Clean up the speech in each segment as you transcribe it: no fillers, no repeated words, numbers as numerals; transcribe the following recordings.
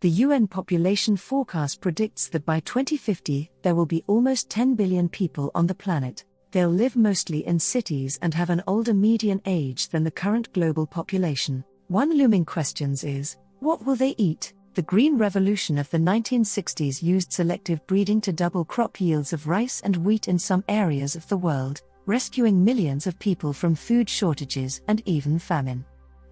The UN population forecast predicts that by 2050, there will be almost 10 billion people on the planet. They'll live mostly in cities and have an older median age than the current global population. One looming question is, what will they eat? The Green Revolution of the 1960s used selective breeding to double crop yields of rice and wheat in some areas of the world, rescuing millions of people from food shortages and even famine.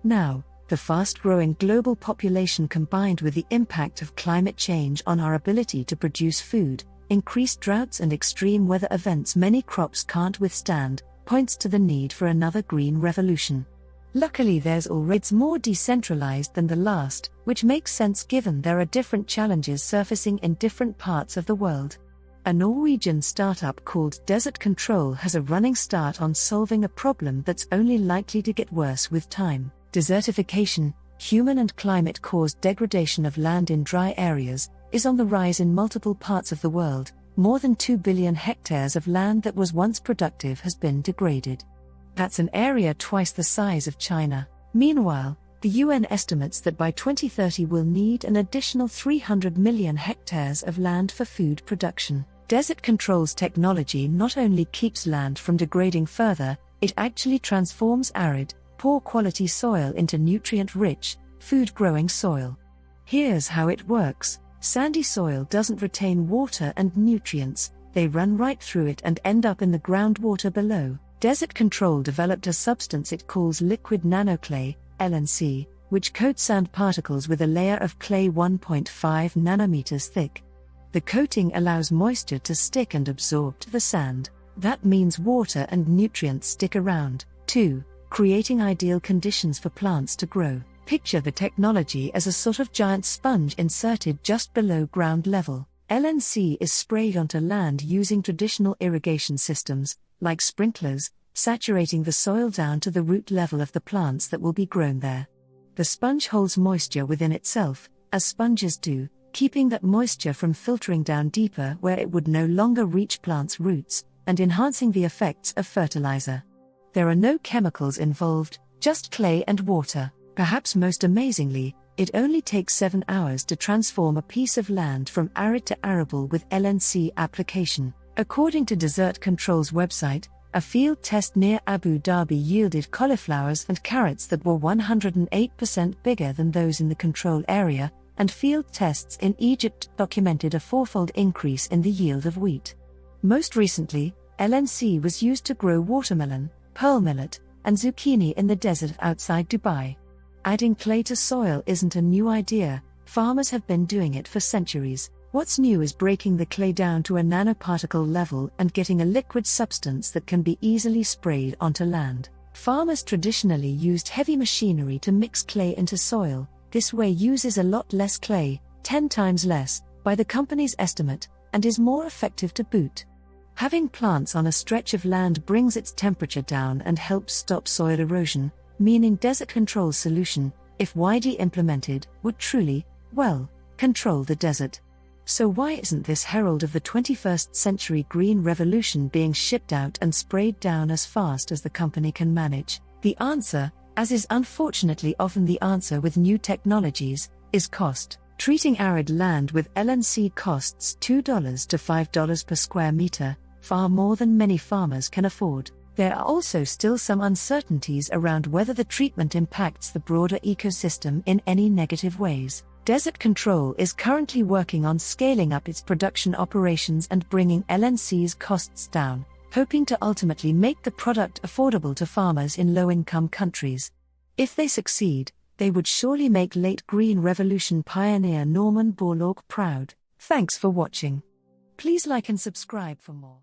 Now, the fast-growing global population combined with the impact of climate change on our ability to produce food, increased droughts and extreme weather events many crops can't withstand, points to the need for another green revolution. Luckily it's more decentralized than the last, which makes sense given there are different challenges surfacing in different parts of the world. A Norwegian startup called Desert Control has a running start on solving a problem that's only likely to get worse with time. Desertification, human and climate-caused degradation of land in dry areas, is on the rise in multiple parts of the world. More than 2 billion hectares of land that was once productive has been degraded. That's an area twice the size of China. Meanwhile, the UN estimates that by 2030 we'll need an additional 300 million hectares of land for food production. Desert Control's technology not only keeps land from degrading further, it actually transforms arid, poor-quality soil into nutrient-rich, food-growing soil. Here's how it works. Sandy soil doesn't retain water and nutrients, they run right through it and end up in the groundwater below. Desert Control developed a substance it calls Liquid Nanoclay, LNC, which coats sand particles with a layer of clay 1.5 nanometers thick. The coating allows moisture to stick and absorb to the sand. That means water and nutrients stick around, too, creating ideal conditions for plants to grow. Picture the technology as a sort of giant sponge inserted just below ground level. LNC is sprayed onto land using traditional irrigation systems, like sprinklers, saturating the soil down to the root level of the plants that will be grown there. The sponge holds moisture within itself, as sponges do, keeping that moisture from filtering down deeper where it would no longer reach plants' roots, and enhancing the effects of fertilizer. There are no chemicals involved, just clay and water. Perhaps most amazingly, it only takes 7 hours to transform a piece of land from arid to arable with LNC application. According to Desert Control's website, a field test near Abu Dhabi yielded cauliflowers and carrots that were 108% bigger than those in the control area, and field tests in Egypt documented a fourfold increase in the yield of wheat. Most recently, LNC was used to grow watermelon, pearl millet, and zucchini in the desert outside Dubai. Adding clay to soil isn't a new idea, farmers have been doing it for centuries. What's new is breaking the clay down to a nanoparticle level and getting a liquid substance that can be easily sprayed onto land. Farmers traditionally used heavy machinery to mix clay into soil. This way uses a lot less clay, 10 times less, by the company's estimate, and is more effective to boot. Having plants on a stretch of land brings its temperature down and helps stop soil erosion, meaning Desert Control's solution, if widely implemented, would truly, control the desert. So why isn't this herald of the 21st century green revolution being shipped out and sprayed down as fast as the company can manage? The answer, as is unfortunately often the answer with new technologies, is cost. Treating arid land with LNC costs $2 to $5 per square meter, far more than many farmers can afford. There are also still some uncertainties around whether the treatment impacts the broader ecosystem in any negative ways. Desert Control is currently working on scaling up its production operations and bringing LNC's costs down, hoping to ultimately make the product affordable to farmers in low-income countries. If they succeed, they would surely make late Green Revolution pioneer Norman Borlaug proud. Thanks for watching. Please like and subscribe for more.